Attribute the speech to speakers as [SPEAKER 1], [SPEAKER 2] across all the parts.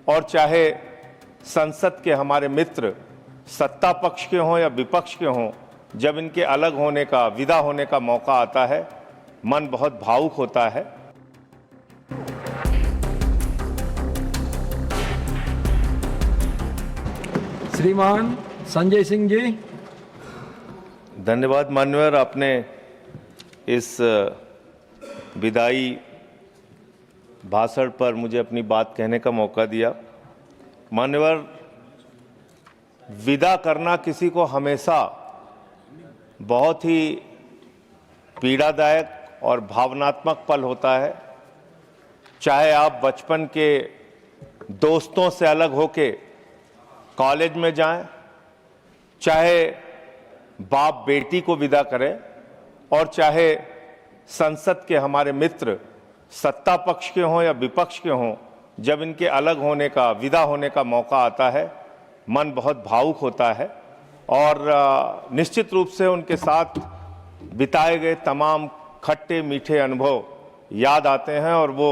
[SPEAKER 1] और चाहे संसद के हमारे मित्र सत्ता पक्ष के हों या विपक्ष के हों, जब इनके अलग होने का, विदा होने का मौका आता है, मन बहुत भावुक होता है।
[SPEAKER 2] श्रीमान संजय सिंह जी।
[SPEAKER 1] धन्यवाद मान्यवर, आपने इस विदाई भाषण पर मुझे अपनी बात कहने का मौका दिया। मान्यवर, विदा करना किसी को हमेशा बहुत ही पीड़ादायक और भावनात्मक पल होता है। चाहे आप बचपन के दोस्तों से अलग होके कॉलेज में जाएं, चाहे बाप बेटी को विदा करें, और चाहे संसद के हमारे मित्र सत्ता पक्ष के हों या विपक्ष के हों, जब इनके अलग होने का, विदा होने का मौका आता है, मन बहुत भावुक होता है। और निश्चित रूप से उनके साथ बिताए गए तमाम खट्टे मीठे अनुभव याद आते हैं और वो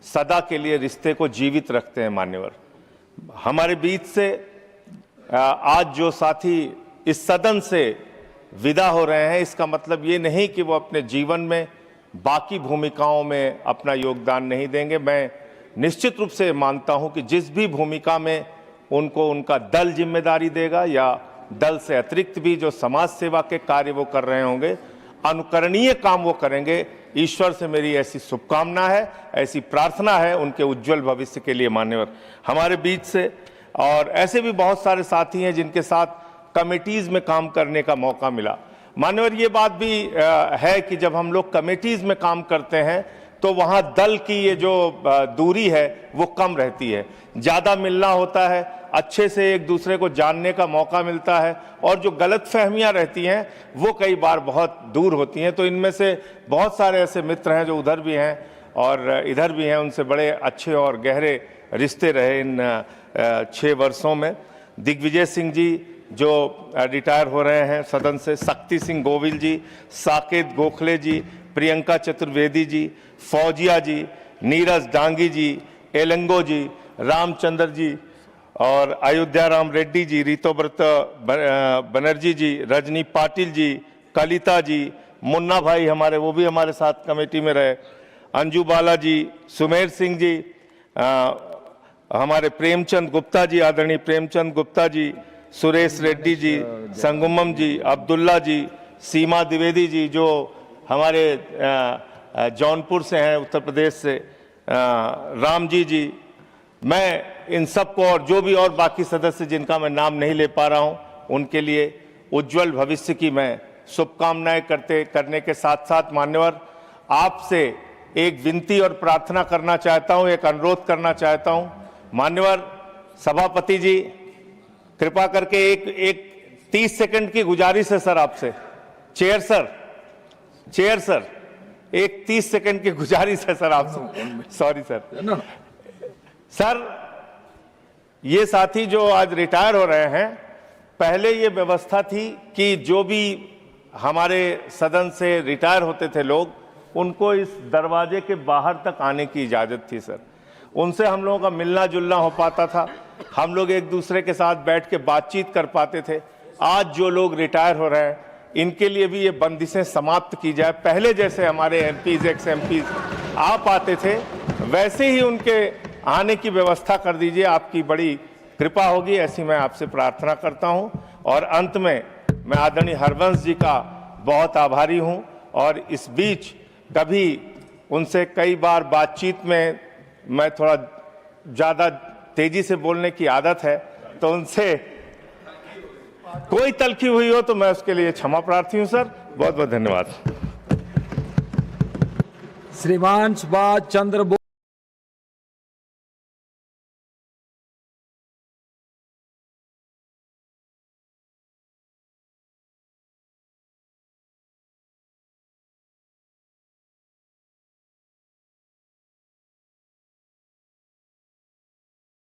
[SPEAKER 1] सदा के लिए रिश्ते को जीवित रखते हैं। मान्यवर, हमारे बीच से आज जो साथी इस सदन से विदा हो रहे हैं, इसका मतलब ये नहीं कि वो अपने जीवन में बाकी भूमिकाओं में अपना योगदान नहीं देंगे। मैं निश्चित रूप से मानता हूं कि जिस भी भूमिका में उनको उनका दल जिम्मेदारी देगा या दल से अतिरिक्त भी जो समाज सेवा के कार्य वो कर रहे होंगे, अनुकरणीय काम वो करेंगे। ईश्वर से मेरी ऐसी शुभकामना है, ऐसी प्रार्थना है उनके उज्जवल भविष्य के लिए। मान्यवर, हमारे बीच से और ऐसे भी बहुत सारे साथी हैं जिनके साथ कमेटीज़ में काम करने का मौका मिला। मान्यवर, ये बात भी है कि जब हम लोग कमेटीज़ में काम करते हैं तो वहाँ दल की ये जो दूरी है वो कम रहती है, ज़्यादा मिलना होता है, अच्छे से एक दूसरे को जानने का मौका मिलता है, और जो गलतफहमियां रहती हैं वो कई बार बहुत दूर होती हैं। तो इनमें से बहुत सारे ऐसे मित्र हैं जो उधर भी हैं और इधर भी हैं, उनसे बड़े अच्छे और गहरे रिश्ते रहे इन 6 वर्षों में। दिग्विजय सिंह जी जो रिटायर हो रहे हैं सदन से, शक्ति सिंह गोविल जी, साकेत गोखले जी, प्रियंका चतुर्वेदी जी, फौजिया जी, नीरज डांगी जी, एलंगो जी, रामचंद्र जी और अयोध्या राम रेड्डी जी, ऋतुव्रत बनर्जी जी, रजनी पाटिल जी, कलिता जी, मुन्ना भाई हमारे, वो भी हमारे साथ कमेटी में रहे, अंजू बाला जी, सुमेर सिंह जी, हमारे प्रेमचंद गुप्ता जी, आदरणीय प्रेमचंद गुप्ता जी, सुरेश रेड्डी जी, संगमम जी, अब्दुल्ला जी, सीमा द्विवेदी जी जो हमारे जौनपुर से हैं, उत्तर प्रदेश से, राम जी। मैं इन सबको और जो भी और बाकी सदस्य जिनका मैं नाम नहीं ले पा रहा हूं, उनके लिए उज्जवल भविष्य की मैं शुभकामनाएं करने के साथ साथ मान्यवर, आपसे एक विनती और प्रार्थना करना चाहता हूं, एक अनुरोध करना चाहता हूं। मान्यवर सभापति जी, कृपा करके एक 30 सेकंड की गुजारिश है सर आपसे। चेयर सर, एक 30 सेकंड की गुजारिश है सर आपसे। सॉरी सर, ये साथी जो आज रिटायर हो रहे हैं, पहले ये व्यवस्था थी कि जो भी हमारे सदन से रिटायर होते थे लोग, उनको इस दरवाजे के बाहर तक आने की इजाज़त थी सर। उनसे हम लोगों का मिलना जुलना हो पाता था, हम लोग एक दूसरे के साथ बैठ के बातचीत कर पाते थे। आज जो लोग रिटायर हो रहे हैं, इनके लिए भी ये बंदिशें समाप्त की जाए। पहले जैसे हमारे एमपीज, एक्स एमपीज आ पाते थे, वैसे ही उनके आने की व्यवस्था कर दीजिए। आपकी बड़ी कृपा होगी, ऐसी मैं आपसे प्रार्थना करता हूं। और अंत में मैं आदरणीय हरवंश जी का बहुत आभारी हूं, और इस बीच कभी उनसे कई बार बातचीत में मैं थोड़ा ज़्यादा तेजी से बोलने की आदत है, तो उनसे कोई तलखी हुई हो तो मैं उसके लिए क्षमा प्रार्थी हूं सर। बहुत बहुत धन्यवाद।
[SPEAKER 2] श्रीमान सुभाष चंद्र